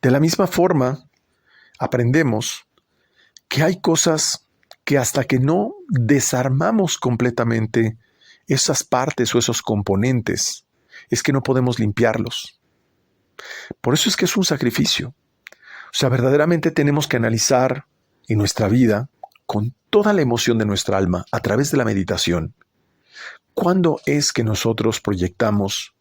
De la misma forma, aprendemos que hay cosas que hasta que no desarmamos completamente esas partes o esos componentes, es que no podemos limpiarlos. Por eso es que es un sacrificio. O sea, verdaderamente tenemos que analizar en nuestra vida, con toda la emoción de nuestra alma, a través de la meditación, ¿cuándo es que nosotros proyectamos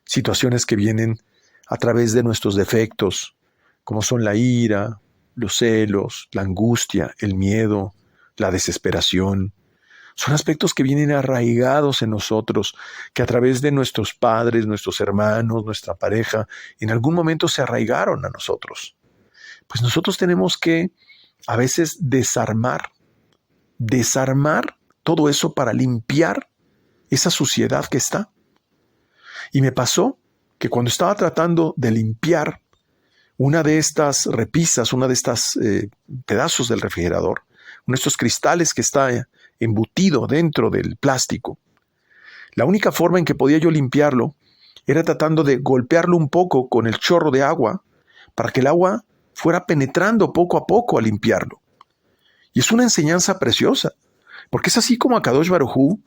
situaciones que vienen a través de nuestros defectos, como son la ira, los celos, la angustia, el miedo, la desesperación? Son aspectos que vienen arraigados en nosotros, que a través de nuestros padres, nuestros hermanos, nuestra pareja, en algún momento se arraigaron a nosotros. Pues nosotros tenemos que a veces desarmar todo eso para limpiar esa suciedad que está. Y me pasó que cuando estaba tratando de limpiar una de estas repisas, una de estas pedazos del refrigerador, uno de estos cristales que está embutido dentro del plástico, la única forma en que podía yo limpiarlo era tratando de golpearlo un poco con el chorro de agua para que el agua fuera penetrando poco a poco a limpiarlo. Y es una enseñanza preciosa, porque es así como Akadosh Baruj Hu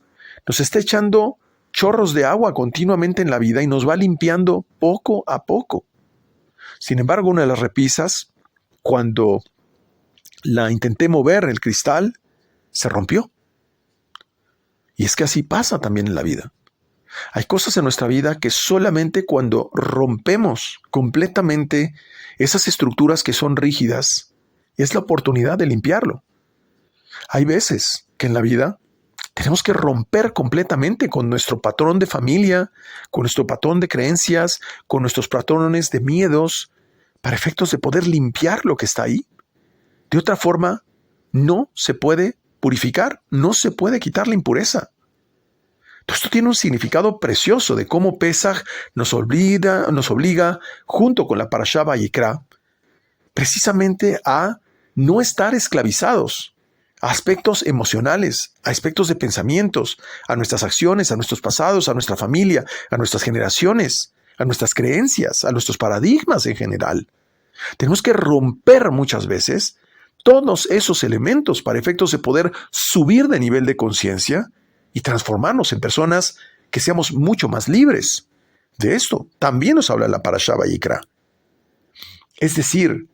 nos está echando chorros de agua continuamente en la vida y nos va limpiando poco a poco. Sin embargo, una de las repisas, cuando la intenté mover, el cristal se rompió. Y es que así pasa también en la vida. Hay cosas en nuestra vida que solamente cuando rompemos completamente esas estructuras que son rígidas, es la oportunidad de limpiarlo. Hay veces que en la vida tenemos que romper completamente con nuestro patrón de familia, con nuestro patrón de creencias, con nuestros patrones de miedos, para efectos de poder limpiar lo que está ahí. De otra forma, no se puede purificar, no se puede quitar la impureza. Todo esto tiene un significado precioso de cómo Pesaj nos obliga, junto con la Parashá Vayikra, precisamente a no estar esclavizados a aspectos emocionales, a aspectos de pensamientos, a nuestras acciones, a nuestros pasados, a nuestra familia, a nuestras generaciones, a nuestras creencias, a nuestros paradigmas en general. Tenemos que romper muchas veces todos esos elementos para efectos de poder subir de nivel de conciencia y transformarnos en personas que seamos mucho más libres. De esto también nos habla la Parashá Vayikra. Es decir,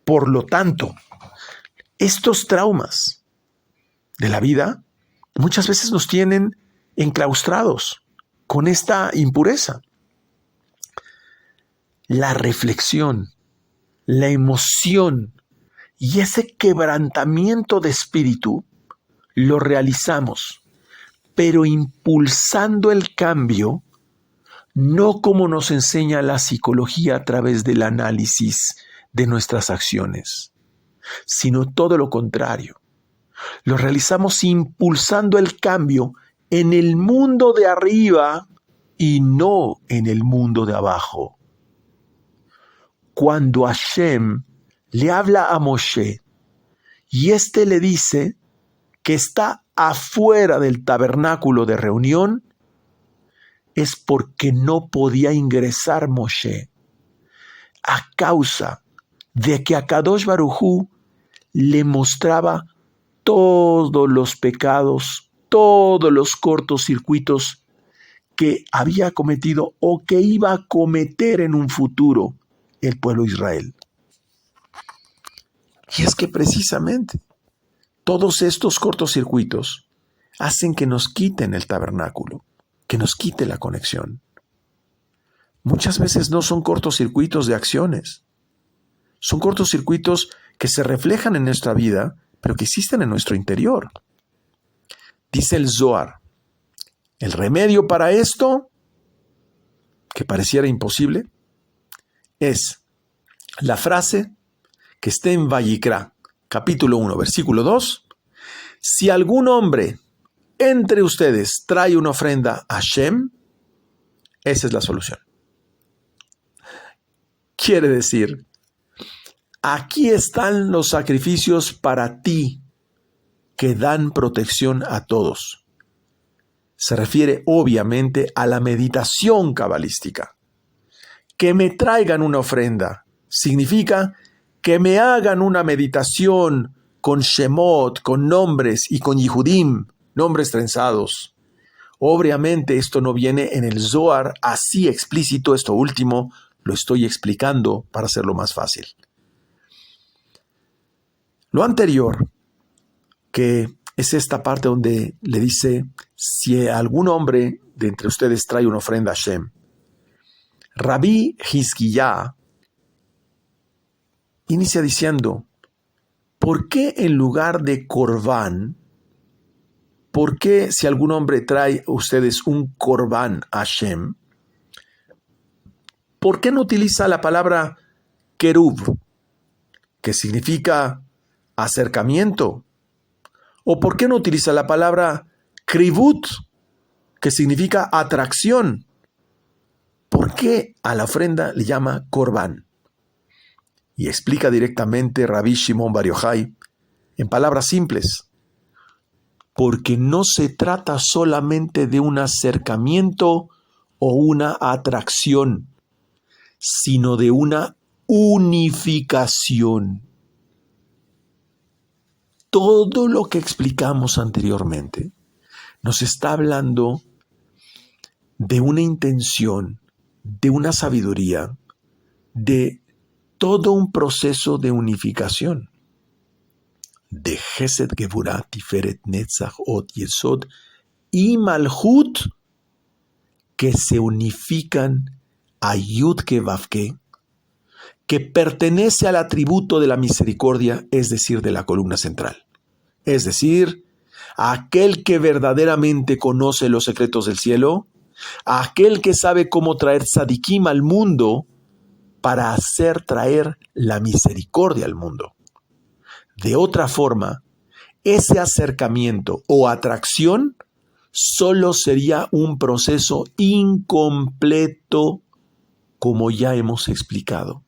por lo tanto, estos traumas de la vida muchas veces nos tienen enclaustrados con esta impureza. La reflexión, la emoción y ese quebrantamiento de espíritu lo realizamos, pero impulsando el cambio, no como nos enseña la psicología a través del análisis de nuestras acciones, sino todo lo contrario. Lo realizamos impulsando el cambio en el mundo de arriba y no en el mundo de abajo. Cuando Hashem le habla a Moshe y éste le dice que está afuera del tabernáculo de reunión, es porque no podía ingresar Moshe a causa de que Akadosh Baruj Hu le mostraba todos los pecados, todos los cortocircuitos que había cometido o que iba a cometer en un futuro el pueblo de Israel. Y es que precisamente todos estos cortocircuitos hacen que nos quiten el tabernáculo, que nos quite la conexión. Muchas veces no son cortocircuitos de acciones, son cortocircuitos que se reflejan en nuestra vida, pero que existen en nuestro interior. Dice el Zohar, el remedio para esto, que pareciera imposible, es la frase que está en Vayikra, capítulo 1, versículo 2. Si algún hombre entre ustedes trae una ofrenda a Hashem, esa es la solución. Quiere decir, aquí están los sacrificios para ti que dan protección a todos. Se refiere obviamente a la meditación cabalística. Que me traigan una ofrenda significa que me hagan una meditación con Shemot, con nombres y con Yehudim, nombres trenzados. Obviamente esto no viene en el Zohar así explícito, esto último lo estoy explicando para hacerlo más fácil. Lo anterior, que es esta parte donde le dice, si algún hombre de entre ustedes trae una ofrenda a Hashem, Rabí Hizquiyá inicia diciendo, ¿por qué en lugar de Corbán, por qué si algún hombre trae a ustedes un Corbán a Hashem, por qué no utiliza la palabra Kerub, que significa acercamiento? ¿O por qué no utiliza la palabra Kribut, que significa atracción? ¿Por qué a la ofrenda le llama Corbán? Y explica directamente Rabbi Shimon Bar Yochai en palabras simples. Porque no se trata solamente de un acercamiento o una atracción, sino de una unificación. Todo lo que explicamos anteriormente nos está hablando de una intención, de una sabiduría, de todo un proceso de unificación. De Gesed, Geburah, Tiferet, Netzach, Od, Yesod y Malhut, que se unifican a Yud-Ke, Vav-Ke, que pertenece al atributo de la misericordia, es decir, de la columna central. Es decir, a aquel que verdaderamente conoce los secretos del cielo, a aquel que sabe cómo traer tzadikim al mundo para hacer traer la misericordia al mundo. De otra forma, ese acercamiento o atracción solo sería un proceso incompleto, como ya hemos explicado.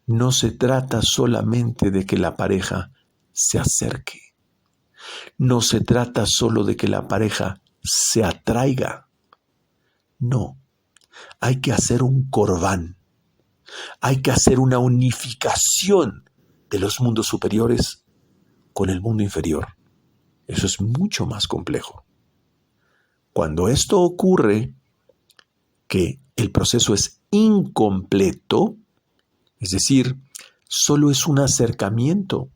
No se trata solamente de que la pareja se acerque. No se trata solo de que la pareja se atraiga. No, hay que hacer un corbán. Hay que hacer una unificación de los mundos superiores con el mundo inferior. Eso es mucho más complejo. Cuando esto ocurre, que el proceso es incompleto, es decir, solo es un acercamiento,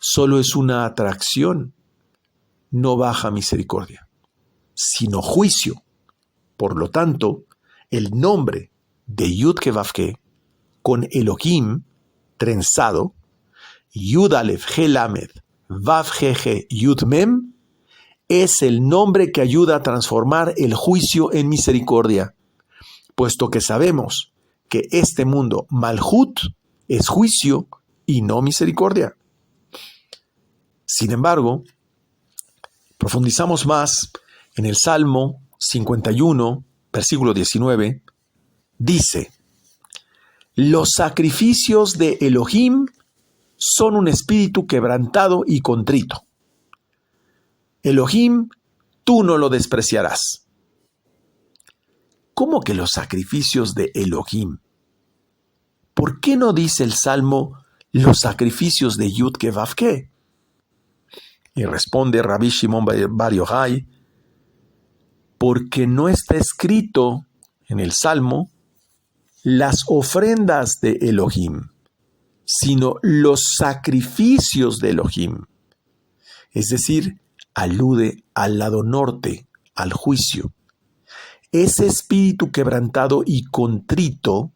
solo es una atracción, no baja misericordia, sino juicio. Por lo tanto, el nombre de Yud-Ke Vav-Ke con Elohim trenzado, Yud Alef He Lamed Vav He He Yud Mem, es el nombre que ayuda a transformar el juicio en misericordia, puesto que sabemos que este mundo Malhut es juicio y no misericordia. Sin embargo, profundizamos más en el Salmo 51, versículo 19, dice: los sacrificios de Elohim son un espíritu quebrantado y contrito. Elohim, tú no lo despreciarás. ¿Cómo que los sacrificios de Elohim? ¿Por qué no dice el Salmo los sacrificios de Yud-Ke Vav-Ke? Y responde Rabbi Shimon Bar Yochai, porque no está escrito en el Salmo las ofrendas de Elohim, sino los sacrificios de Elohim. Es decir, alude al lado norte, al juicio. Ese espíritu quebrantado y contrito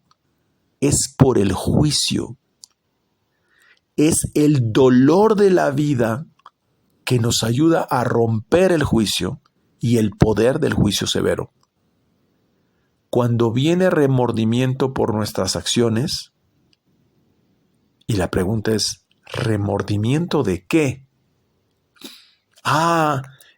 es por el juicio. Es el dolor de la vida que nos ayuda a romper el juicio y el poder del juicio severo. Cuando viene remordimiento por nuestras acciones, y la pregunta es, ¿remordimiento de qué?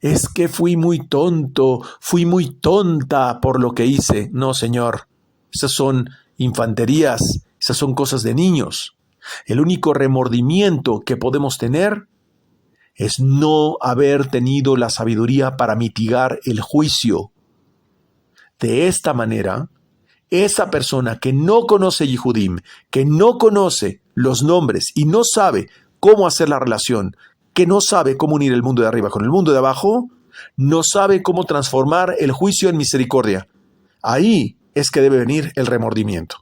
Es que fui muy tonto, fui muy tonta por lo que hice. No, señor, esas son infanterías, esas son cosas de niños. El único remordimiento que podemos tener es no haber tenido la sabiduría para mitigar el juicio. De esta manera, esa persona que no conoce Yehudim, que no conoce los nombres y no sabe cómo hacer la relación, que no sabe cómo unir el mundo de arriba con el mundo de abajo, no sabe cómo transformar el juicio en misericordia. Ahí es que debe venir el remordimiento.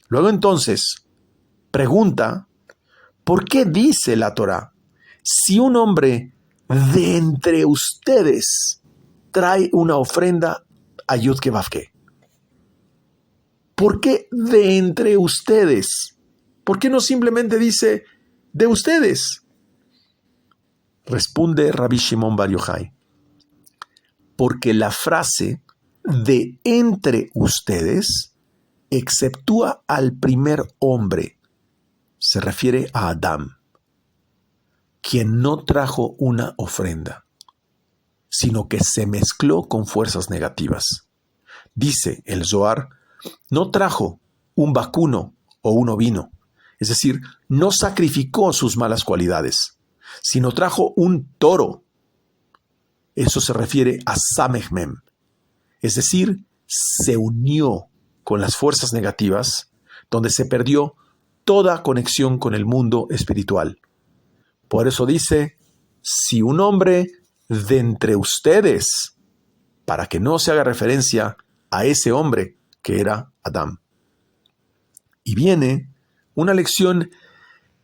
Luego entonces, pregunta, ¿por qué dice la Torá? Si un hombre de entre ustedes trae una ofrenda a Yud Ke Vav Ke. ¿Por qué de entre ustedes? ¿Por qué no simplemente dice de ustedes? Responde Rabbi Shimon Bar Yochai. Porque la frase de entre ustedes exceptúa al primer hombre. Se refiere a Adán, quien no trajo una ofrenda, sino que se mezcló con fuerzas negativas. Dice el Zohar, no trajo un vacuno o un ovino, es decir, no sacrificó sus malas cualidades, sino trajo un toro. Eso se refiere a Samech Mem, es decir, se unió con las fuerzas negativas, donde se perdió toda conexión con el mundo espiritual. Por eso dice, si un hombre de entre ustedes, para que no se haga referencia a ese hombre que era Adán. Y viene una lección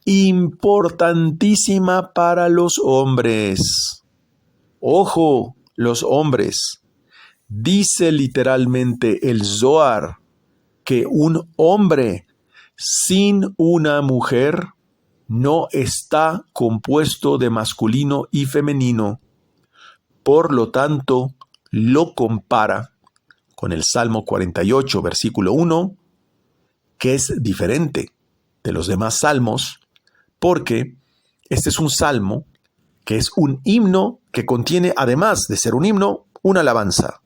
importantísima para los hombres. Ojo, los hombres. Dice literalmente el Zohar que un hombre sin una mujer no está compuesto de masculino y femenino. Por lo tanto, lo compara con el Salmo 48, versículo 1, que es diferente de los demás salmos, porque este es un salmo que es un himno que contiene, además de ser un himno, una alabanza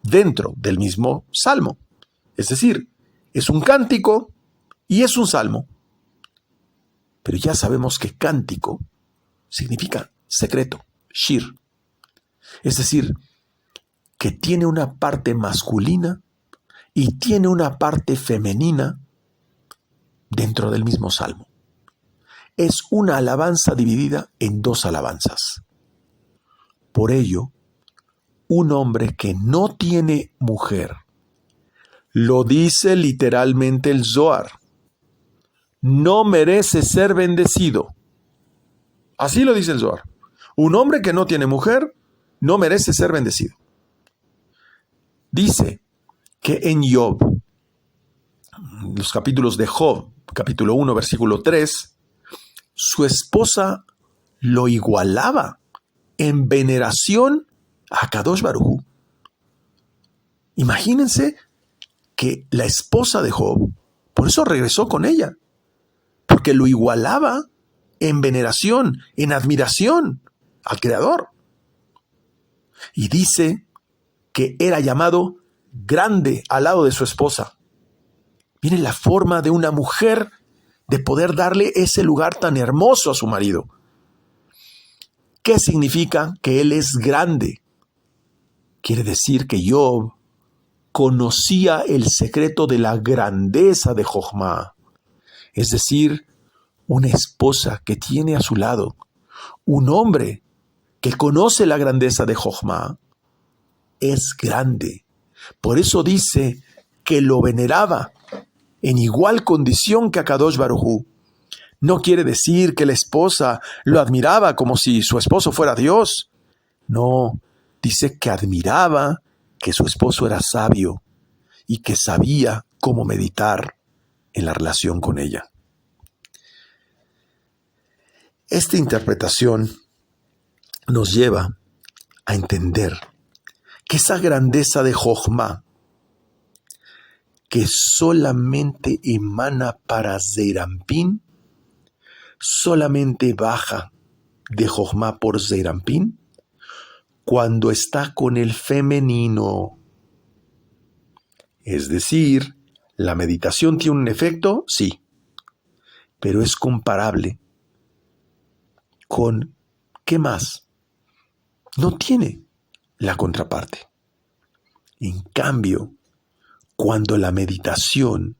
dentro del mismo salmo. Es decir, es un cántico y es un salmo. Pero ya sabemos que cántico significa secreto, shir. Es decir, que tiene una parte masculina y tiene una parte femenina dentro del mismo salmo. Es una alabanza dividida en dos alabanzas. Por ello, un hombre que no tiene mujer, lo dice literalmente el Zohar, no merece ser bendecido. Así lo dice el Zohar. Un hombre que no tiene mujer no merece ser bendecido. Dice que en Job, los capítulos de Job, capítulo 1, versículo 3, su esposa lo igualaba en veneración a Kadosh Baruj Hu. Imagínense que la esposa de Job, por eso regresó con ella, porque lo igualaba en veneración, en admiración al Creador. Y dice que era llamado grande al lado de su esposa. Miren la forma de una mujer de poder darle ese lugar tan hermoso a su marido. ¿Qué significa que él es grande? Quiere decir que Job conocía el secreto de la grandeza de Jochma. Es decir, una esposa que tiene a su lado un hombre que conoce la grandeza de Jochma es grande. Por eso dice que lo veneraba en igual condición que a Kadosh Baruj Hu. No quiere decir que la esposa lo admiraba como si su esposo fuera Dios. No, dice que admiraba que su esposo era sabio y que sabía cómo meditar en la relación con ella. Esta interpretación nos lleva a entender que esa grandeza de Jochma, que solamente emana para Zeir Anpin, solamente baja de Jochma por Zeir Anpin cuando está con el femenino. Es decir, la meditación tiene un efecto, sí, pero es comparable con, ¿qué más? No tiene la contraparte. En cambio, Cuando la meditación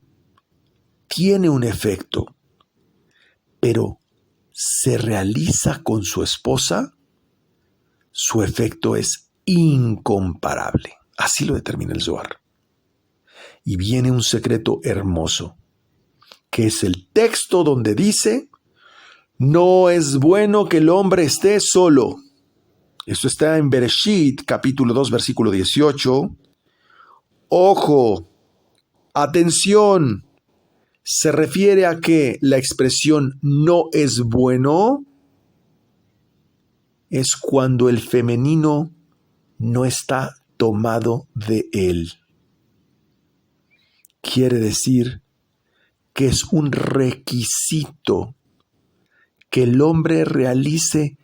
tiene un efecto, pero se realiza con su esposa, su efecto es incomparable. Así lo determina el Zohar. Y viene un secreto hermoso, que es el texto donde dice: no es bueno que el hombre esté solo. Esto está en Bereshit, capítulo 2, versículo 18. Ojo, atención, se refiere a que la expresión no es bueno es cuando el femenino no está tomado de él. Quiere decir que es un requisito que el hombre realice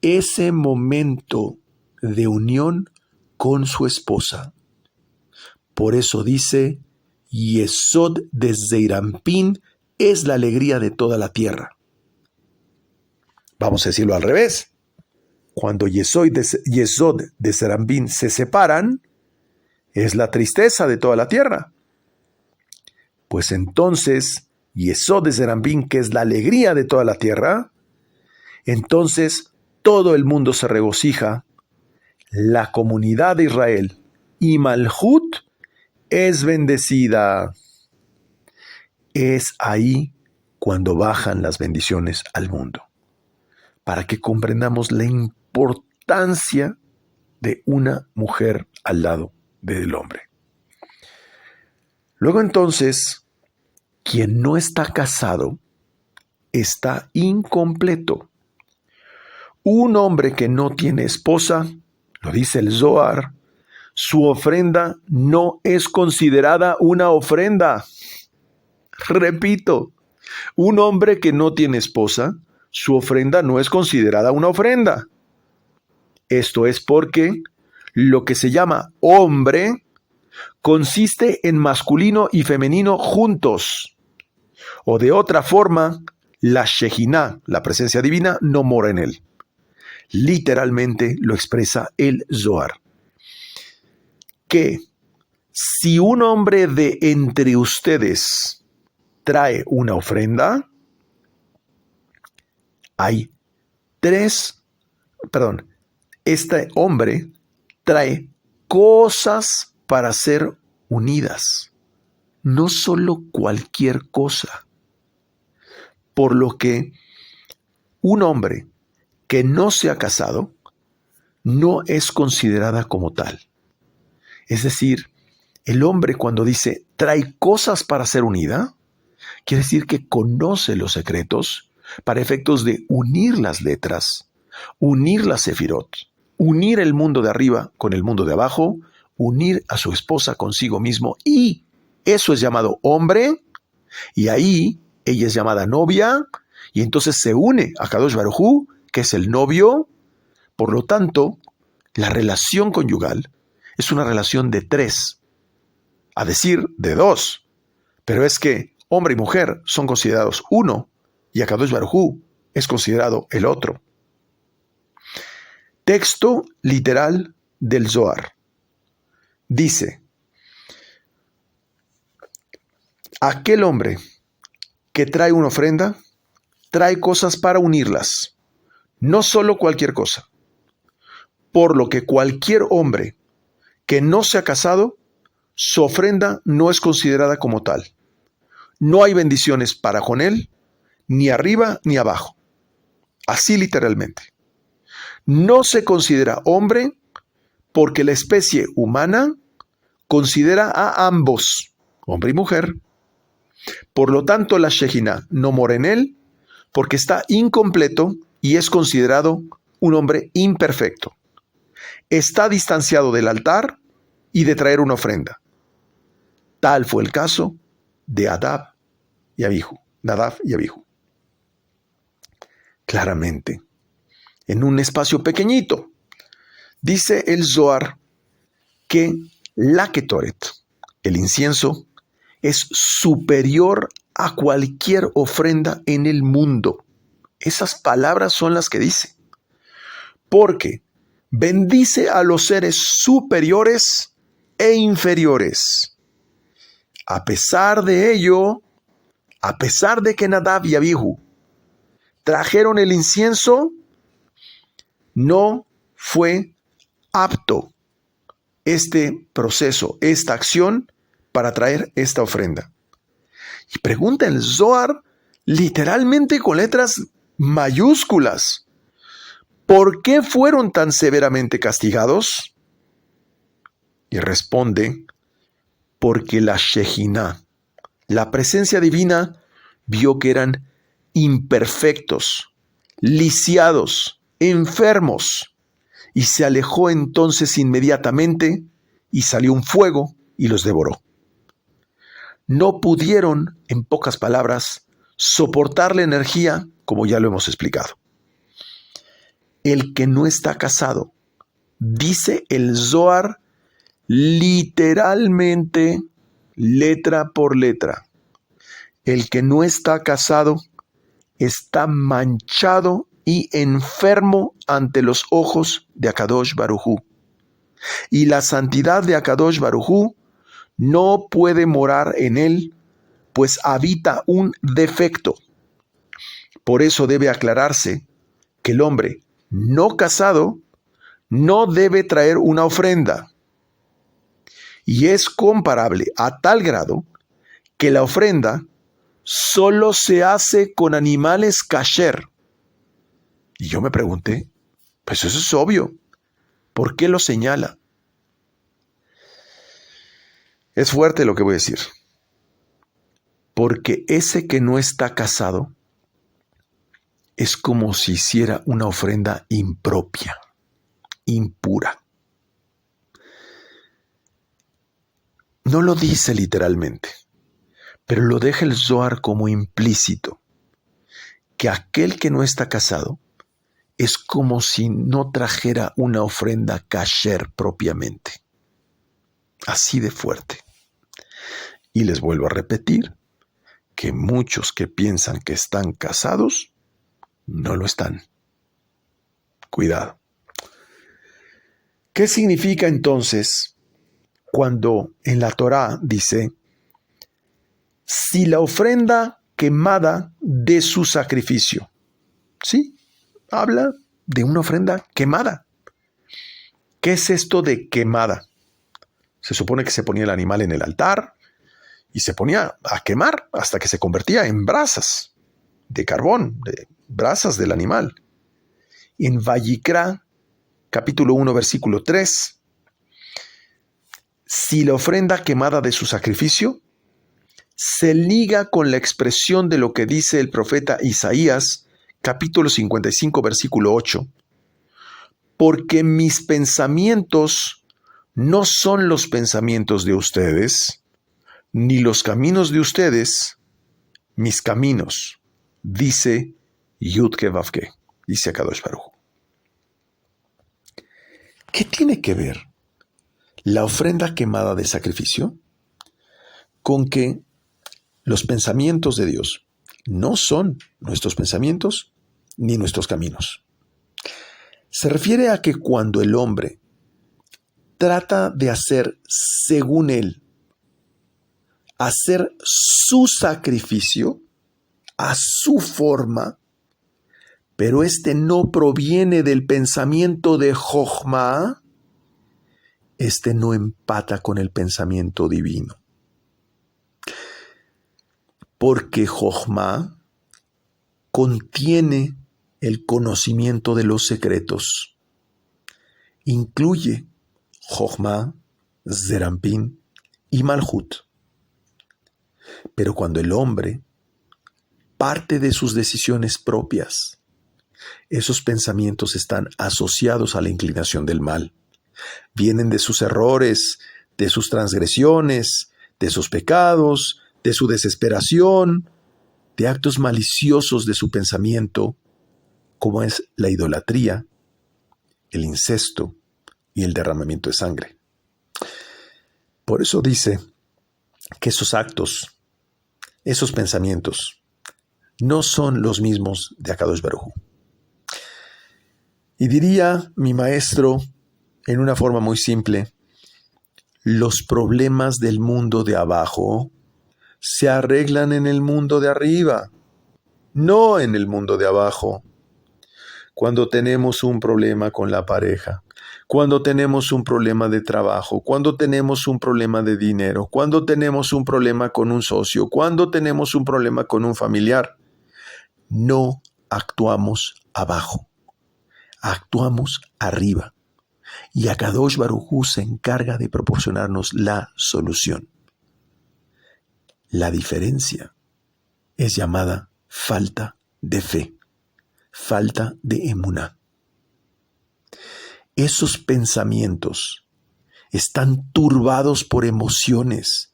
ese momento de unión con su esposa. Por eso dice: Yesod de Zeirampín es la alegría de toda la tierra. Vamos a decirlo al revés. Cuando Yesod de Zeirampín se separan, es la tristeza de toda la tierra. Pues entonces, Yesod de Zeirampín, que es la alegría de toda la tierra, entonces todo el mundo se regocija, la comunidad de Israel y Malhut es bendecida. Es ahí cuando bajan las bendiciones al mundo, para que comprendamos la importancia de una mujer al lado del hombre. Luego entonces, quien no está casado está incompleto. Un hombre que no tiene esposa, lo dice el Zohar, su ofrenda no es considerada una ofrenda. Repito, un hombre que no tiene esposa, su ofrenda no es considerada una ofrenda. Esto es porque lo que se llama hombre consiste en masculino y femenino juntos. O de otra forma, la Shejiná, la presencia divina, no mora en él. Literalmente lo expresa el Zohar. Que si un hombre de entre ustedes trae una ofrenda, este hombre trae cosas para ser unidas, no solo cualquier cosa. Por lo que un hombre que no se ha casado no es considerada como tal. Es decir, el hombre cuando dice trae cosas para ser unida, quiere decir que conoce los secretos para efectos de unir las letras, unir la sefirot, unir el mundo de arriba con el mundo de abajo, unir a su esposa consigo mismo, y eso es llamado hombre, y ahí ella es llamada novia, y entonces se une a Kadosh Baruj Hu, que es el novio. Por lo tanto, la relación conyugal es una relación de tres, a decir de dos, pero es que hombre y mujer son considerados uno, y Akadosh Baruj Hu es considerado el otro. Texto literal del Zohar. Dice: aquel hombre que trae una ofrenda, trae cosas para unirlas, no solo cualquier cosa. Por lo que cualquier hombre que no se ha casado, su ofrenda no es considerada como tal. No hay bendiciones para con él, ni arriba ni abajo. Así literalmente. No se considera hombre porque la especie humana considera a ambos, hombre y mujer. Por lo tanto, la Shejiná no mora en él porque está incompleto y es considerado un hombre imperfecto. Está distanciado del altar y de traer una ofrenda. Tal fue el caso de Nadab y Abihu. Claramente, en un espacio pequeñito, dice el Zohar que la Ketoret, el incienso, es superior a cualquier ofrenda en el mundo. Esas palabras son las que dice. Porque bendice a los seres superiores e inferiores. A pesar de ello, a pesar de que Nadab y Abihu trajeron el incienso, no fue apto este proceso, esta acción para traer esta ofrenda. Y pregunta el Zohar, literalmente con letras mayúsculas, ¿por qué fueron tan severamente castigados? Y responde, porque la Shejinah, la presencia divina, vio que eran imperfectos, lisiados, enfermos, y se alejó entonces inmediatamente, y salió un fuego y los devoró. No pudieron, en pocas palabras, soportar la energía, como ya lo hemos explicado. El que no está casado, dice el Zohar, literalmente, letra por letra, el que no está casado está manchado y enfermo ante los ojos de Akadosh Baruj Hu. Y la santidad de Akadosh Baruj Hu no puede morar en él, pues habita un defecto. Por eso debe aclararse que el hombre no casado no debe traer una ofrenda. Y es comparable a tal grado que la ofrenda solo se hace con animales kasher. Y yo me pregunté, pues eso es obvio, ¿por qué lo señala? Es fuerte lo que voy a decir, porque ese que no está casado es como si hiciera una ofrenda impropia, impura. No lo dice literalmente, pero lo deja el Zohar como implícito, que aquel que no está casado es como si no trajera una ofrenda kasher propiamente. Así de fuerte. Y les vuelvo a repetir que muchos que piensan que están casados no lo están. Cuidado. ¿Qué significa entonces cuando en la Torá dice, si la ofrenda quemada de su sacrificio? Sí, habla de una ofrenda quemada. ¿Qué es esto de quemada? Se supone que se ponía el animal en el altar y se ponía a quemar hasta que se convertía en brasas de carbón, de brasas del animal. En Vayikra, capítulo 1, versículo 3, si la ofrenda quemada de su sacrificio se liga con la expresión de lo que dice el profeta Isaías, capítulo 55, versículo 8, porque mis pensamientos no son los pensamientos de ustedes, ni los caminos de ustedes, mis caminos, dice Yudke Vavke, dice Akadosh Baruj Hu. ¿Qué tiene que ver la ofrenda quemada de sacrificio con que los pensamientos de Dios no son nuestros pensamientos ni nuestros caminos? Se refiere a que cuando el hombre trata de hacer según él, hacer su sacrificio a su forma, pero este no proviene del pensamiento de Jochma, este no empata con el pensamiento divino. Porque Jochma contiene el conocimiento de los secretos, incluye Jochma, Zerampin y Malhut. Pero cuando el hombre parte de sus decisiones propias, esos pensamientos están asociados a la inclinación del mal. Vienen de sus errores, de sus transgresiones, de sus pecados, de su desesperación, de actos maliciosos de su pensamiento, como es la idolatría, el incesto y el derramamiento de sangre. Por eso dice que esos actos, esos pensamientos, no son los mismos de Akadosh Baruj Hu. Y diría mi maestro, en una forma muy simple, Los problemas del mundo de abajo se arreglan en el mundo de arriba, no en el mundo de abajo. Cuando tenemos un problema con la pareja, cuando tenemos un problema de trabajo, cuando tenemos un problema de dinero, cuando tenemos un problema con un socio, cuando tenemos un problema con un familiar, no actuamos abajo, actuamos arriba. Y Akadosh Baruj Hu se encarga de proporcionarnos la solución. La diferencia es llamada falta de fe, falta de emuná. Esos pensamientos están turbados por emociones,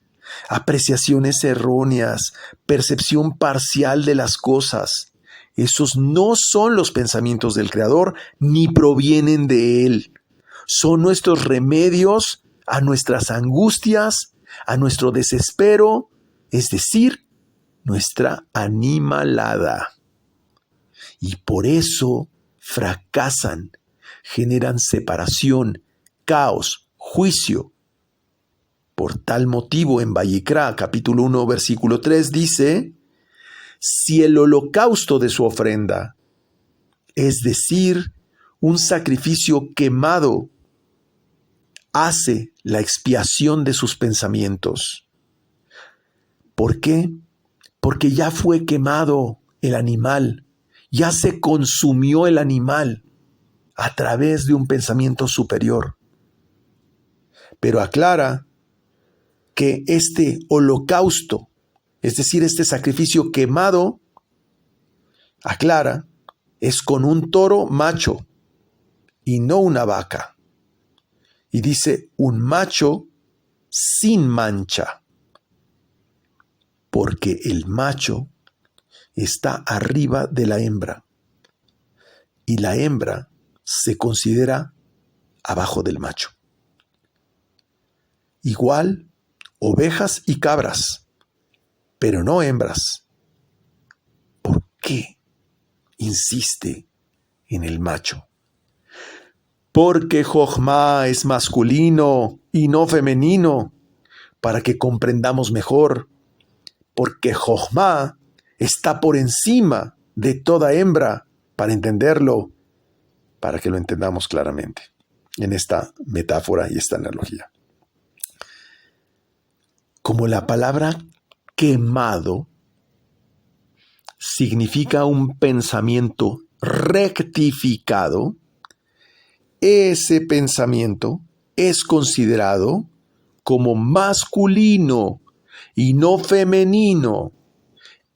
apreciaciones erróneas, percepción parcial de las cosas. Esos no son los pensamientos del Creador ni provienen de Él. Son nuestros remedios a nuestras angustias, a nuestro desespero, es decir, nuestra animalada. Y por eso fracasan, generan separación, caos, juicio. Por tal motivo en Vayikra, capítulo 1, versículo 3, dice: si el holocausto de su ofrenda, es decir, un sacrificio quemado, hace la expiación de sus pensamientos. ¿Por qué? Porque ya fue quemado el animal, ya se consumió el animal a través de un pensamiento superior. Pero aclara que este holocausto, es decir, este sacrificio quemado, aclara, es con un toro macho y no una vaca. Y dice un macho sin mancha, porque el macho está arriba de la hembra y la hembra se considera abajo del macho. Igual ovejas y cabras, pero no hembras. ¿Por qué insiste en el macho? Porque Jochma es masculino y no femenino, para que comprendamos mejor. Porque Jochma está por encima de toda hembra, para entenderlo, para que lo entendamos claramente en esta metáfora y esta analogía. Como la palabra quemado significa un pensamiento rectificado, ese pensamiento es considerado como masculino y no femenino.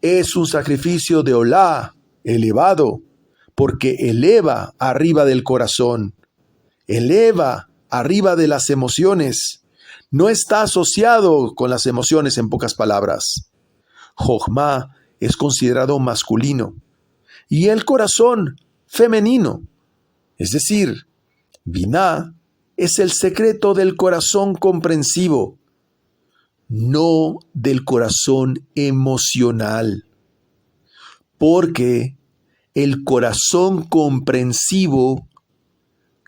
Es un sacrificio de olá, elevado, porque eleva arriba del corazón, eleva arriba de las emociones. No está asociado con las emociones, en pocas palabras. Jochma es considerado masculino y el corazón femenino. Es decir, Biná es el secreto del corazón comprensivo, no del corazón emocional. Porque el corazón comprensivo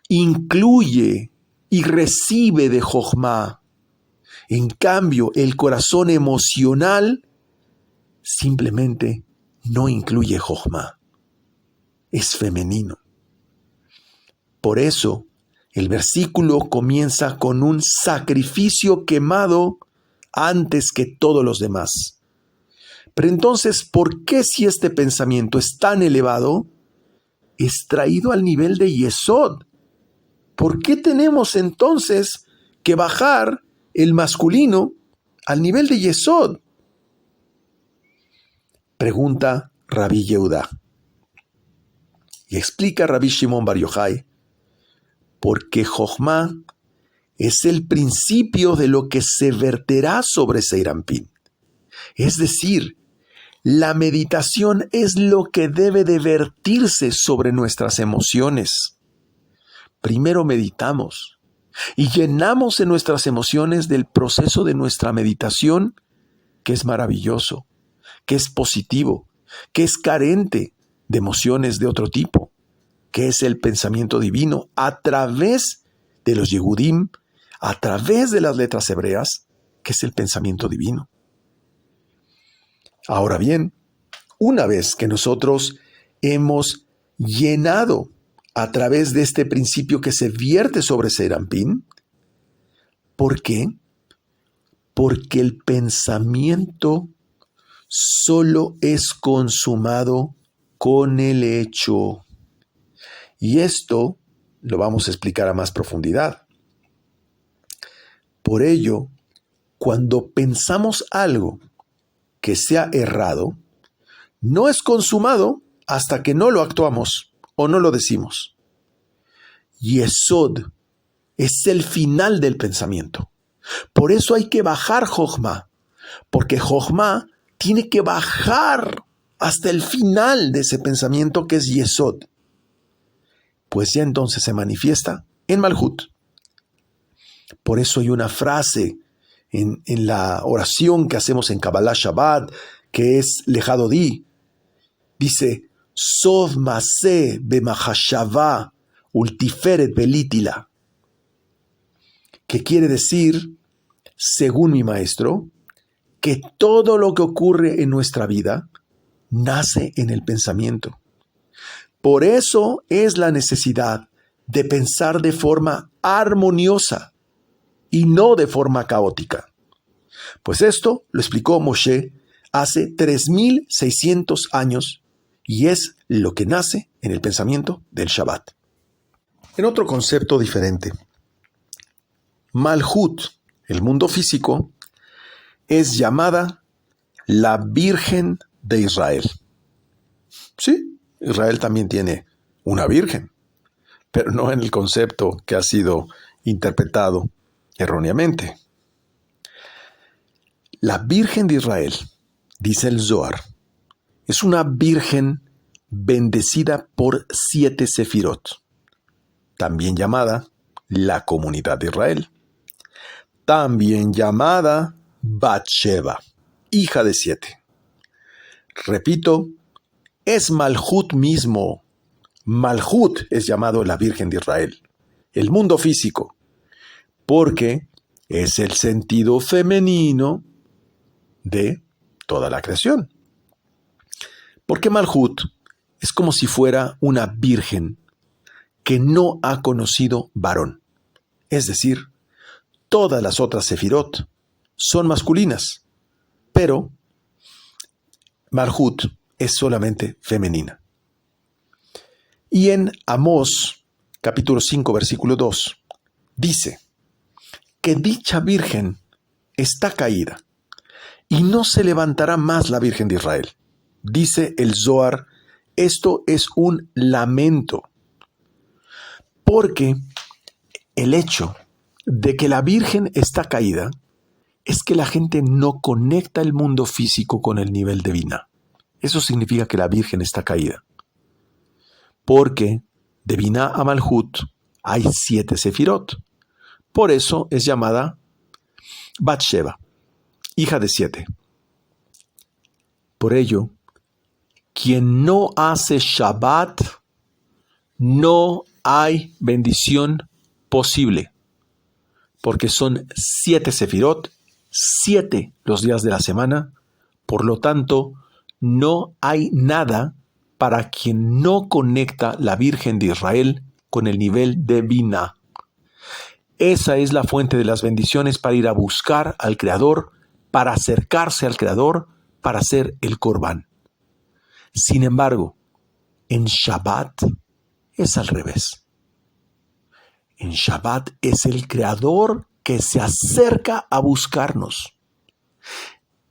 incluye y recibe de Jochma. En cambio, el corazón emocional simplemente no incluye Jochma. Es femenino. Por eso, el versículo comienza con un sacrificio quemado antes que todos los demás. Pero entonces, ¿por qué si este pensamiento es tan elevado, es traído al nivel de Yesod? ¿Por qué tenemos entonces que bajar el masculino al nivel de Yesod? Pregunta Rabí Yehudá. Y explica Rabí Shimon Bar Yochai, porque Jochma es el principio de lo que se verterá sobre Seirampín. Es decir, la meditación es lo que debe de vertirse sobre nuestras emociones. Primero meditamos y llenamos en nuestras emociones del proceso de nuestra meditación, que es maravilloso, que es positivo, que es carente de emociones de otro tipo, que es el pensamiento divino a través de los Yehudim, a través de las letras hebreas, que es el pensamiento divino. Ahora bien, una vez que nosotros hemos llenado a través de este principio que se vierte sobre Serampín, ¿por qué? Porque el pensamiento solo es consumado con el hecho. Y esto lo vamos a explicar a más profundidad. Por ello, cuando pensamos algo que sea errado, no es consumado hasta que no lo actuamos o no lo decimos. Yesod es el final del pensamiento. Por eso hay que bajar Jochma, porque Jochma tiene que bajar hasta el final de ese pensamiento que es Yesod. Pues ya entonces se manifiesta en Malhut. Por eso hay una frase en la oración que hacemos en Kabbalah Shabbat, que es Lejadodí. Dice, Sov Maseh b'machashava ultiferet belitila. Que quiere decir, según mi maestro, que todo lo que ocurre en nuestra vida nace en el pensamiento. Por eso es la necesidad de pensar de forma armoniosa y no de forma caótica. Pues esto lo explicó Moshe hace 3600 años y es lo que nace en el pensamiento del Shabbat. En otro concepto diferente, Malhut, el mundo físico, es llamada la Virgen de Israel. Sí, Israel también tiene una virgen, pero no en el concepto que ha sido interpretado erróneamente. La Virgen de Israel, dice el Zohar, es una virgen bendecida por 7 sefirot, también llamada la Comunidad de Israel, también llamada Bat-Sheva, hija de 7. Repito, es Malhut mismo. Malhut es llamado la Virgen de Israel, el mundo físico, porque es el sentido femenino de toda la creación. Porque Malhut es como si fuera una virgen que no ha conocido varón. Es decir, todas las otras sefirot son masculinas, pero Malhut es solamente femenina. Y en Amós, capítulo 5, versículo 2, dice que dicha virgen está caída y no se levantará más la Virgen de Israel. Dice el Zohar, esto es un lamento, porque el hecho de que la Virgen está caída es que la gente no conecta el mundo físico con el nivel de Binah. Eso significa que la Virgen está caída. Porque de Binah a Malhut hay 7 sefirot. Por eso es llamada Bat-Sheva, hija de 7. Por ello, quien no hace Shabbat, no hay bendición posible. Porque son 7 sefirot, 7 los días de la semana. Por lo tanto, no hay nada para quien no conecta la Virgen de Israel con el nivel de Binah. Esa es la fuente de las bendiciones para ir a buscar al Creador, para acercarse al Creador, para hacer el Corbán. Sin embargo, en Shabbat es al revés. En Shabbat es el Creador que se acerca a buscarnos.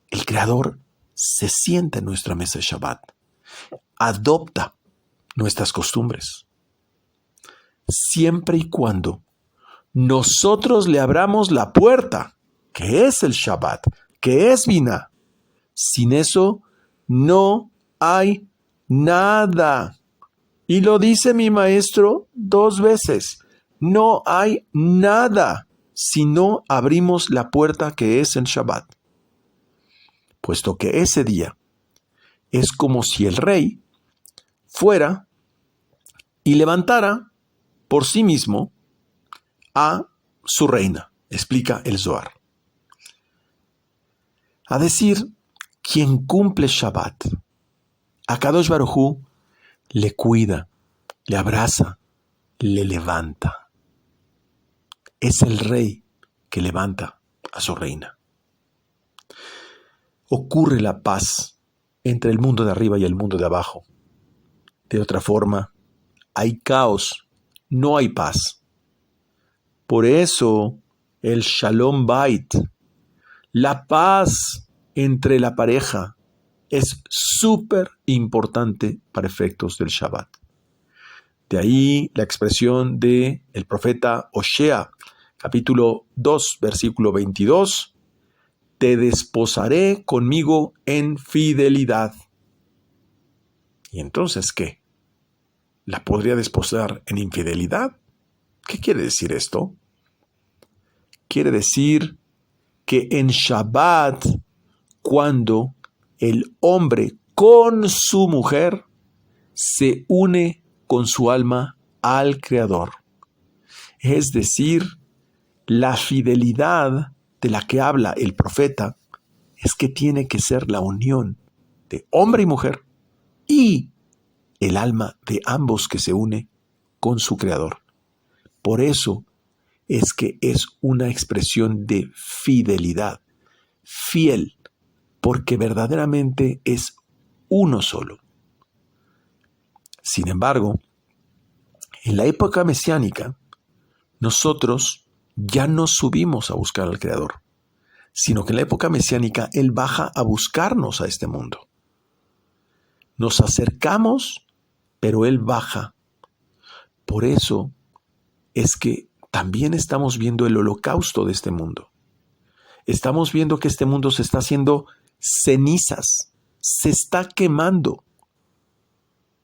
El Creador se sienta en nuestra mesa de Shabbat, adopta nuestras costumbres, siempre y cuando nosotros le abramos la puerta, que es el Shabbat, que es Binah. Sin eso no hay nada. Y lo dice mi maestro 2 veces. No hay nada si no abrimos la puerta que es el Shabbat. Puesto que ese día es como si el rey fuera y levantara por sí mismo a su reina, explica el Zohar. A decir, quien cumple Shabbat, a Kadosh Baruj Hu le cuida, le abraza, le levanta. Es el rey que levanta a su reina. Ocurre la paz entre el mundo de arriba y el mundo de abajo. De otra forma, hay caos, no hay paz. Por eso, el Shalom Bait, la paz entre la pareja, es súper importante para efectos del Shabbat. De ahí la expresión del profeta Oshea, capítulo 2, versículo 22, te desposaré conmigo en fidelidad. ¿Y entonces qué? ¿La podría desposar en infidelidad? ¿Qué quiere decir esto? Quiere decir que en Shabbat, cuando el hombre con su mujer se une con su alma al Creador. Es decir, la fidelidad de la que habla el profeta es que tiene que ser la unión de hombre y mujer y el alma de ambos que se une con su Creador. Por eso es que es una expresión de fidelidad, fiel, porque verdaderamente es uno solo. Sin embargo, en la época mesiánica, nosotros ya no subimos a buscar al Creador, sino que en la época mesiánica Él baja a buscarnos a este mundo. Nos acercamos, pero Él baja. Por eso es que también estamos viendo el holocausto de este mundo. Estamos viendo que este mundo se está haciendo cenizas, se está quemando,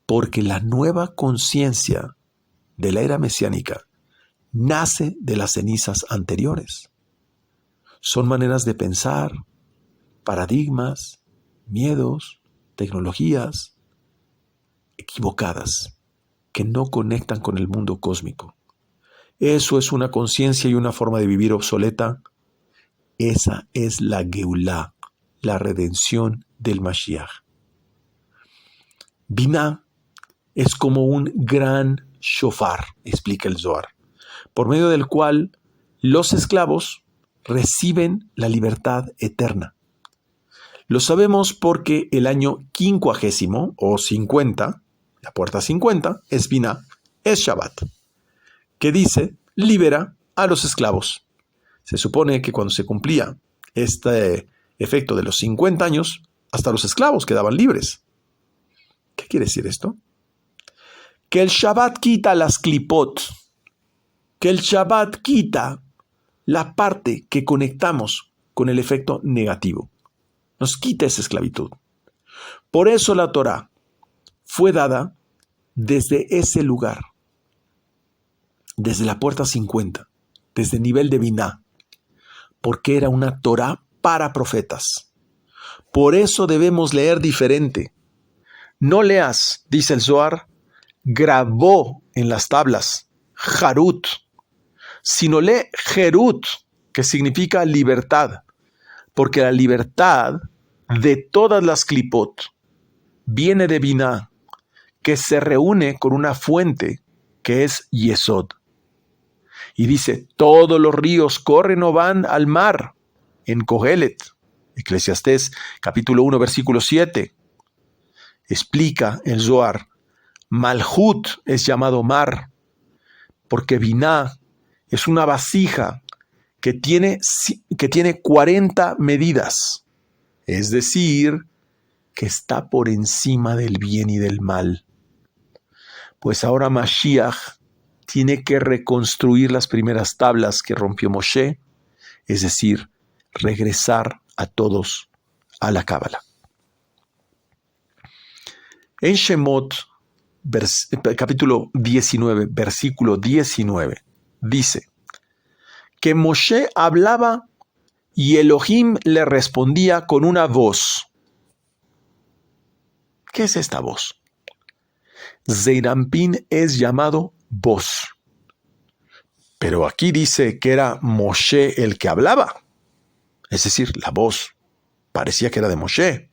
porque la nueva conciencia de la era mesiánica nace de las cenizas anteriores. Son maneras de pensar, paradigmas, miedos, tecnologías equivocadas que no conectan con el mundo cósmico. Eso es una conciencia y una forma de vivir obsoleta. Esa es la Geulá, la redención del Mashiach. Binah es como un gran shofar, explica el Zohar, por medio del cual los esclavos reciben la libertad eterna. Lo sabemos porque el año 50 o 50, la puerta 50, es Binah, es Shabbat, que dice, libera a los esclavos. Se supone que cuando se cumplía este efecto de los 50 años, hasta los esclavos quedaban libres. ¿Qué quiere decir esto? Que el Shabbat quita las klipot, que el Shabbat quita la parte que conectamos con el efecto negativo. Nos quita esa esclavitud. Por eso la Torá fue dada desde ese lugar, desde la puerta 50, desde el nivel de Binah, porque era una Torá para profetas. Por eso debemos leer diferente. No leas, dice el Zohar, grabó en las tablas, Harut, sino lee Jerut, que significa libertad, porque la libertad de todas las klipot viene de Binah, que se reúne con una fuente que es Yesod. Y dice, todos los ríos corren o van al mar, en Kohelet, Eclesiastés, capítulo 1, versículo 7. Explica el Zohar, Malhut es llamado mar, porque Binah es una vasija que tiene 40 medidas, es decir, que está por encima del bien y del mal. Pues ahora Mashiach tiene que reconstruir las primeras tablas que rompió Moshe, es decir, regresar a todos a la Cábala. En Shemot, capítulo 19, versículo 19, dice que Moshe hablaba y Elohim le respondía con una voz. ¿Qué es esta voz? Zeirampín es llamado voz. Pero aquí dice que era Moshe el que hablaba. Es decir, la voz parecía que era de Moshe.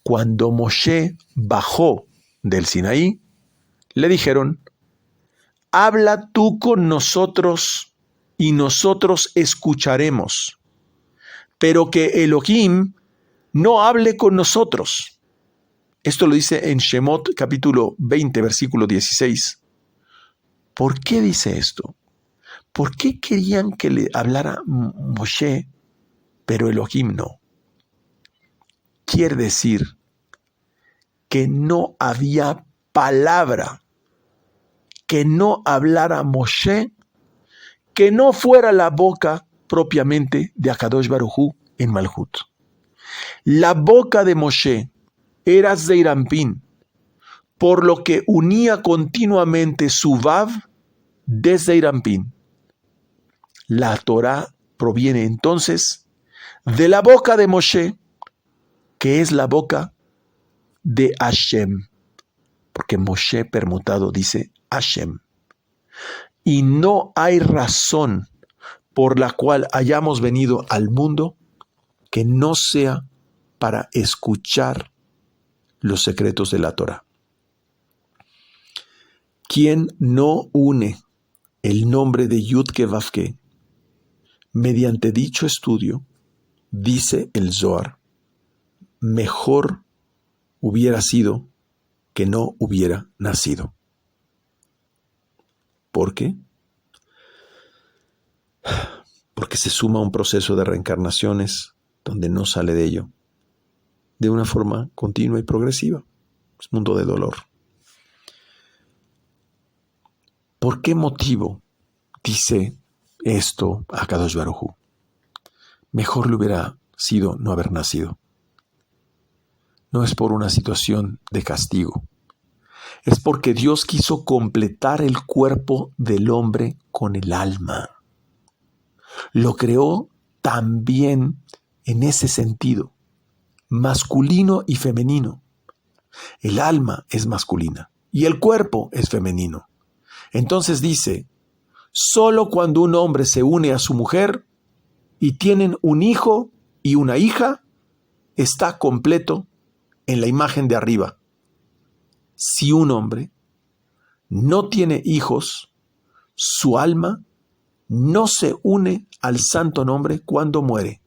Cuando Moshe bajó del Sinaí, le dijeron: habla tú con nosotros y nosotros escucharemos, pero que Elohim no hable con nosotros. Esto lo dice en Shemot capítulo 20, versículo 16. ¿Por qué dice esto? ¿Por qué querían que le hablara Moshe, pero Elohim no? Quiere decir que no había palabra que no hablara Moshe, que no fuera la boca propiamente de Akadosh Baruj Hu en Malhut. La boca de Moshe era Zeir Anpin, por lo que unía continuamente su Vav de Zeir Anpin. La Torah proviene entonces de la boca de Moshe, que es la boca de Hashem, porque Moshe permutado dice Hashem. Y no hay razón por la cual hayamos venido al mundo que no sea para escuchar los secretos de la Torah. Quien no une el nombre de Yudke Vavke mediante dicho estudio, dice el Zohar, mejor hubiera sido que no hubiera nacido. ¿Por qué? Porque se suma un proceso de reencarnaciones donde no sale de ello de una forma continua y progresiva. Es mundo de dolor. ¿Por qué motivo dice esto a Akadosh Baruj Hu? Mejor le hubiera sido no haber nacido. No es por una situación de castigo. Es porque Dios quiso completar el cuerpo del hombre con el alma. Lo creó también en ese sentido, masculino y femenino. El alma es masculina y el cuerpo es femenino. Entonces dice, solo cuando un hombre se une a su mujer y tienen un hijo y una hija, está completo en la imagen de arriba. Si un hombre no tiene hijos, su alma no se une al santo nombre cuando muere.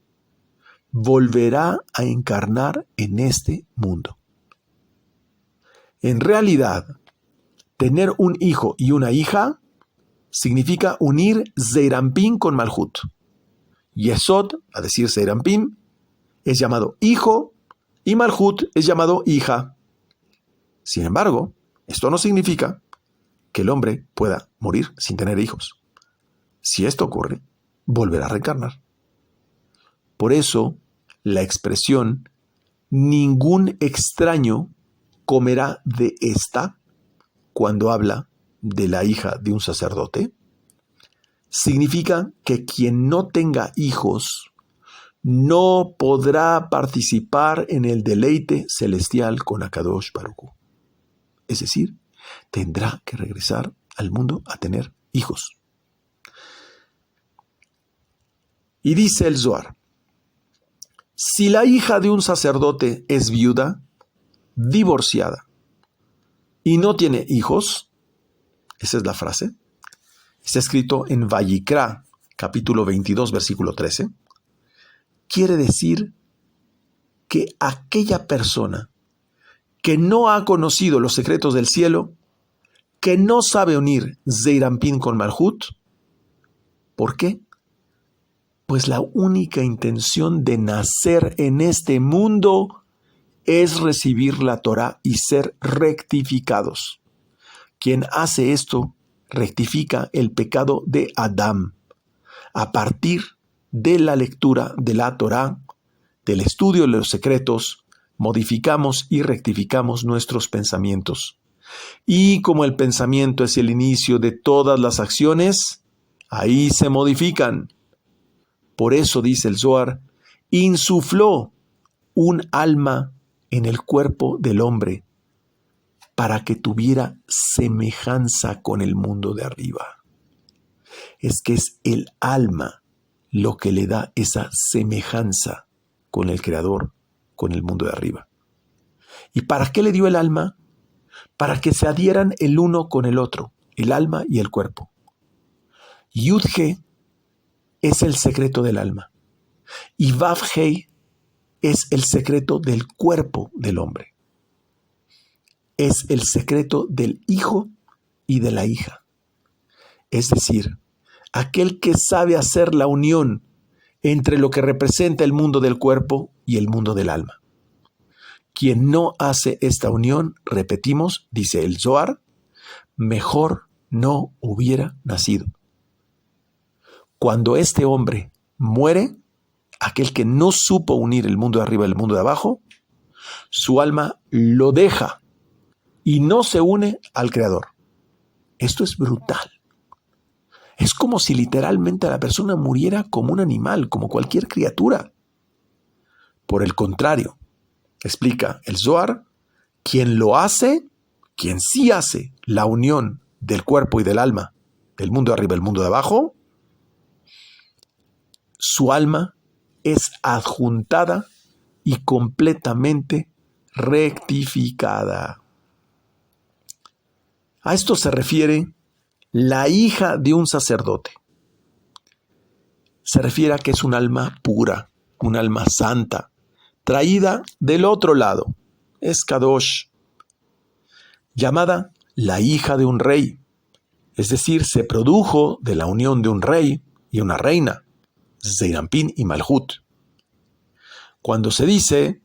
Volverá a encarnar en este mundo. En realidad, tener un hijo y una hija significa unir Zeir Anpin con Malhut. Yesod, a decir Zeir Anpin, es llamado hijo y Malhut es llamado hija. Sin embargo, esto no significa que el hombre pueda morir sin tener hijos. Si esto ocurre, volverá a reencarnar. Por eso, la expresión ningún extraño comerá de esta, cuando habla de la hija de un sacerdote, significa que quien no tenga hijos no podrá participar en el deleite celestial con Akadosh Baruj Hu. Es decir, tendrá que regresar al mundo a tener hijos. Y dice el Zohar, si la hija de un sacerdote es viuda, divorciada, y no tiene hijos, esa es la frase, está escrito en Vayikra, capítulo 22, versículo 13, quiere decir que aquella persona que no ha conocido los secretos del cielo, que no sabe unir Zeir Anpin con Malhut, ¿por qué? Pues la única intención de nacer en este mundo es recibir la Torah y ser rectificados. Quien hace esto rectifica el pecado de Adán. A partir de la lectura de la Torah, del estudio de los secretos, modificamos y rectificamos nuestros pensamientos. Y como el pensamiento es el inicio de todas las acciones, ahí se modifican. Por eso dice el Zohar, insufló un alma en el cuerpo del hombre para que tuviera semejanza con el mundo de arriba. Es que es el alma lo que le da esa semejanza con el Creador, con el mundo de arriba. ¿Y para qué le dio el alma? Para que se adhieran el uno con el otro, el alma y el cuerpo. Yud-He es el secreto del alma y Vav-He es el secreto del cuerpo del hombre. Es el secreto del hijo y de la hija. Es decir, aquel que sabe hacer la unión entre lo que representa el mundo del cuerpo y el mundo del alma. Quien no hace esta unión, repetimos, dice el Zohar, mejor no hubiera nacido. Cuando este hombre muere, aquel que no supo unir el mundo de arriba y el mundo de abajo, su alma lo deja y no se une al Creador. Esto es brutal. Es como si literalmente la persona muriera como un animal, como cualquier criatura. Por el contrario, explica el Zohar, quien lo hace, quien sí hace la unión del cuerpo y del alma, del mundo de arriba y el mundo de abajo, su alma es adjuntada y completamente rectificada. A esto se refiere la hija de un sacerdote. Se refiere a que es un alma pura, un alma santa, traída del otro lado, es Kadosh, llamada la hija de un rey, es decir, se produjo de la unión de un rey y una reina, Zeir Anpin y Malhut. Cuando se dice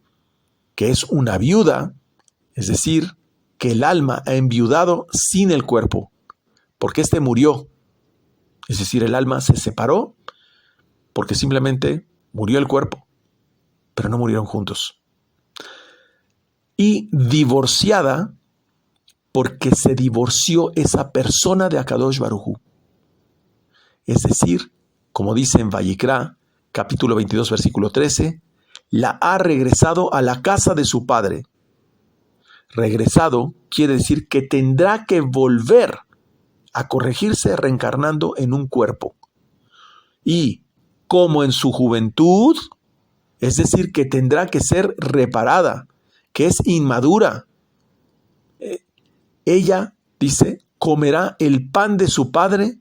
que es una viuda, es decir, que el alma ha enviudado sin el cuerpo, porque éste murió, es decir, el alma se separó porque simplemente murió el cuerpo, pero no murieron juntos. Y divorciada porque se divorció esa persona de Akadosh Baruj Hu. Es decir, como dice en Vayikra, capítulo 22, versículo 13, la ha regresado a la casa de su padre. Regresado quiere decir que tendrá que volver a corregirse reencarnando en un cuerpo. Y como en su juventud, es decir, que tendrá que ser reparada, que es inmadura. Ella, dice, comerá el pan de su padre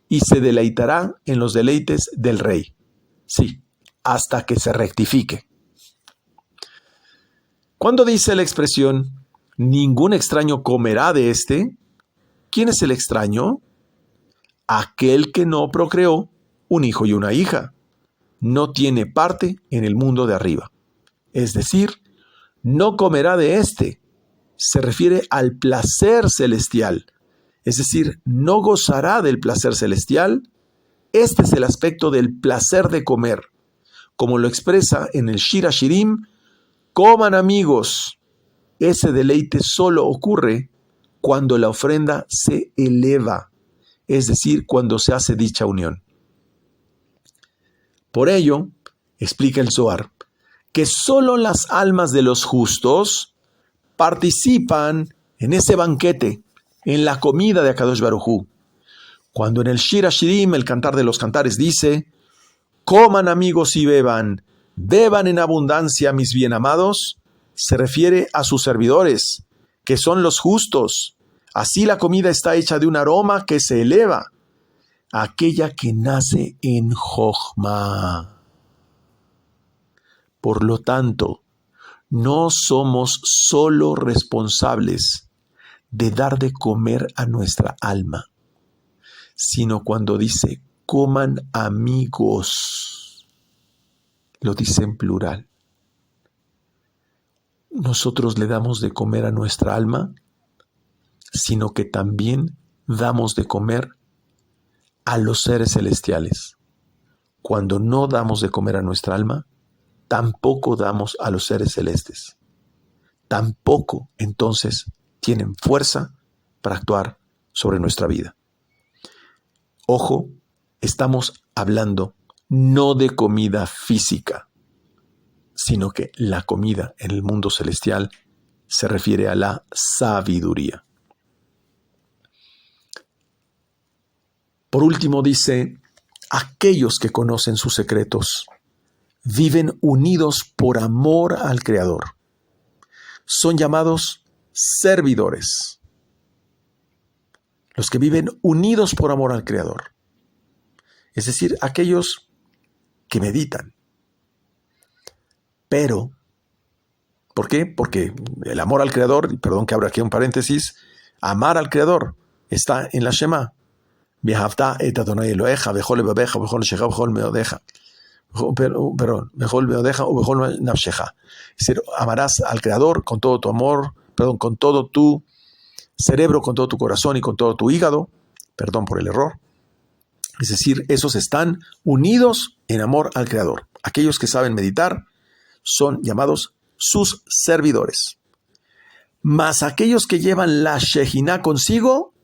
y se deleitará en los deleites del rey. Sí, hasta que se rectifique. Cuando dice la expresión, ningún extraño comerá de éste, ¿quién es el extraño? Aquel que no procreó un hijo y una hija. No tiene parte en el mundo de arriba. Es decir, no comerá de éste. Se refiere al placer celestial. Es decir, no gozará del placer celestial. Este es el aspecto del placer de comer. Como lo expresa en el Shir HaShirim, coman amigos. Ese deleite solo ocurre cuando la ofrenda se eleva, es decir, cuando se hace dicha unión. Por ello, explica el Zohar, que solo las almas de los justos participan en ese banquete, en la comida de Akadosh Baruj Hu. Cuando en el Shir HaShirim, el cantar de los cantares, dice, coman amigos y beban en abundancia mis bien amados, se refiere a sus servidores, que son los justos. Así la comida está hecha de un aroma que se eleva, aquella que nace en Jochma. Por lo tanto, no somos solo responsables de dar de comer a nuestra alma, sino cuando dice, coman amigos, lo dice en plural. Nosotros le damos de comer a nuestra alma, sino que también damos de comer a los seres celestiales. Cuando no damos de comer a nuestra alma, tampoco damos a los seres celestes. Tampoco, entonces, tienen fuerza para actuar sobre nuestra vida. Ojo, estamos hablando no de comida física, sino que la comida en el mundo celestial se refiere a la sabiduría. Por último dice, aquellos que conocen sus secretos viven unidos por amor al Creador. Son llamados servidores. Los que viven unidos por amor al Creador. Es decir, aquellos que meditan. Pero, ¿por qué? Porque el amor al Creador, perdón que abra aquí un paréntesis, amar al Creador está en la Shema. Es decir, amarás al Creador con todo tu amor, con todo tu cerebro, con todo tu corazón y con todo tu hígado. Perdón por el error. Es decir, esos están unidos en amor al Creador. Aquellos que saben meditar son llamados sus servidores. Mas aquellos que llevan la Shejiná consigo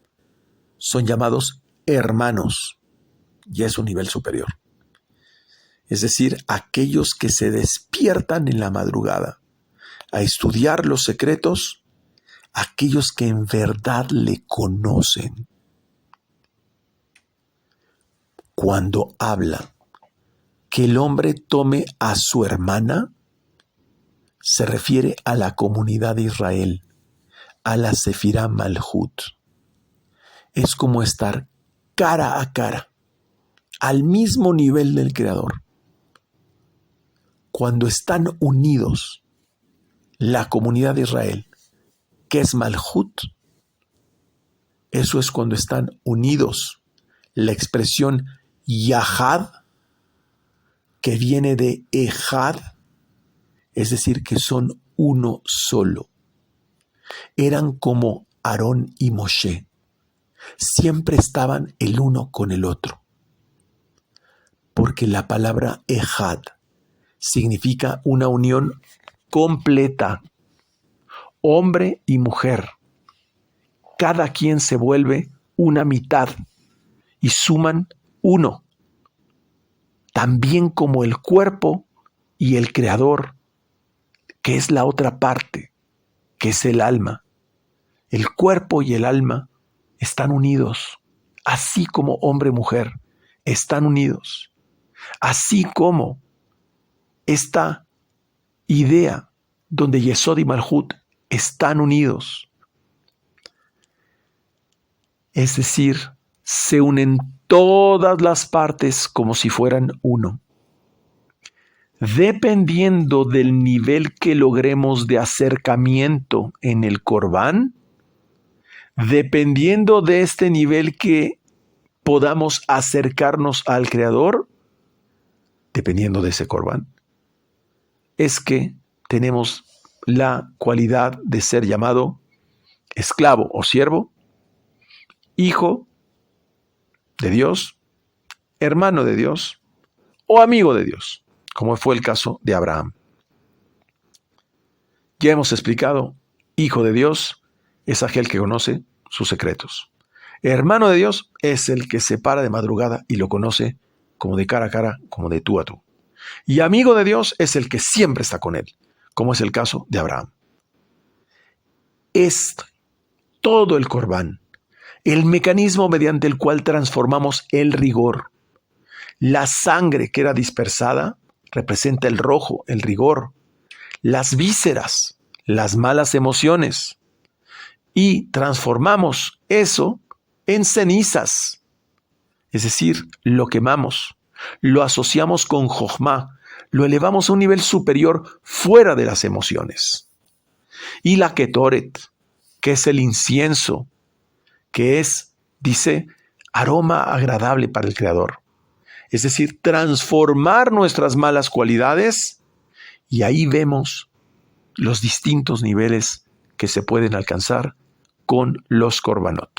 son llamados hermanos. Ya es un nivel superior. Es decir, aquellos que se despiertan en la madrugada a estudiar los secretos, aquellos que en verdad le conocen. Cuando habla que el hombre tome a su hermana, se refiere a la comunidad de Israel, a la Sefirá Malhut. Es como estar cara a cara, al mismo nivel del Creador. Cuando están unidos la comunidad de Israel, que es Malhut, eso es cuando están unidos. La expresión Yahad, que viene de Ejad, es decir, que son uno solo. Eran como Aarón y Moshe. Siempre estaban el uno con el otro. Porque la palabra Ejad significa una unión completa. Hombre y mujer. Cada quien se vuelve una mitad y suman uno. También como el cuerpo y el Creador, que es la otra parte, que es el alma. El cuerpo y el alma están unidos, así como hombre y mujer están unidos, así como esta idea donde Yesod y Malhut están unidos. Es decir, se unen todas las partes como si fueran uno. Dependiendo del nivel que logremos de acercamiento en el Corbán, dependiendo de este nivel que podamos acercarnos al Creador, dependiendo de ese Corbán, es que tenemos la cualidad de ser llamado esclavo o siervo, hijo de Dios, hermano de Dios o amigo de Dios, como fue el caso de Abraham. Ya hemos explicado, hijo de Dios es aquel que conoce sus secretos. Hermano de Dios es el que se para de madrugada y lo conoce como de cara a cara, como de tú a tú. Y amigo de Dios es el que siempre está con él, como es el caso de Abraham. Es todo el Corbán, el mecanismo mediante el cual transformamos el rigor. La sangre que era dispersada representa el rojo, el rigor. Las vísceras, las malas emociones. Y transformamos eso en cenizas. Es decir, lo quemamos, lo asociamos con Jochma, lo elevamos a un nivel superior fuera de las emociones. Y la Ketoret, que es el incienso, que es, dice, aroma agradable para el Creador. Es decir, transformar nuestras malas cualidades, y ahí vemos los distintos niveles que se pueden alcanzar con los Korbanot.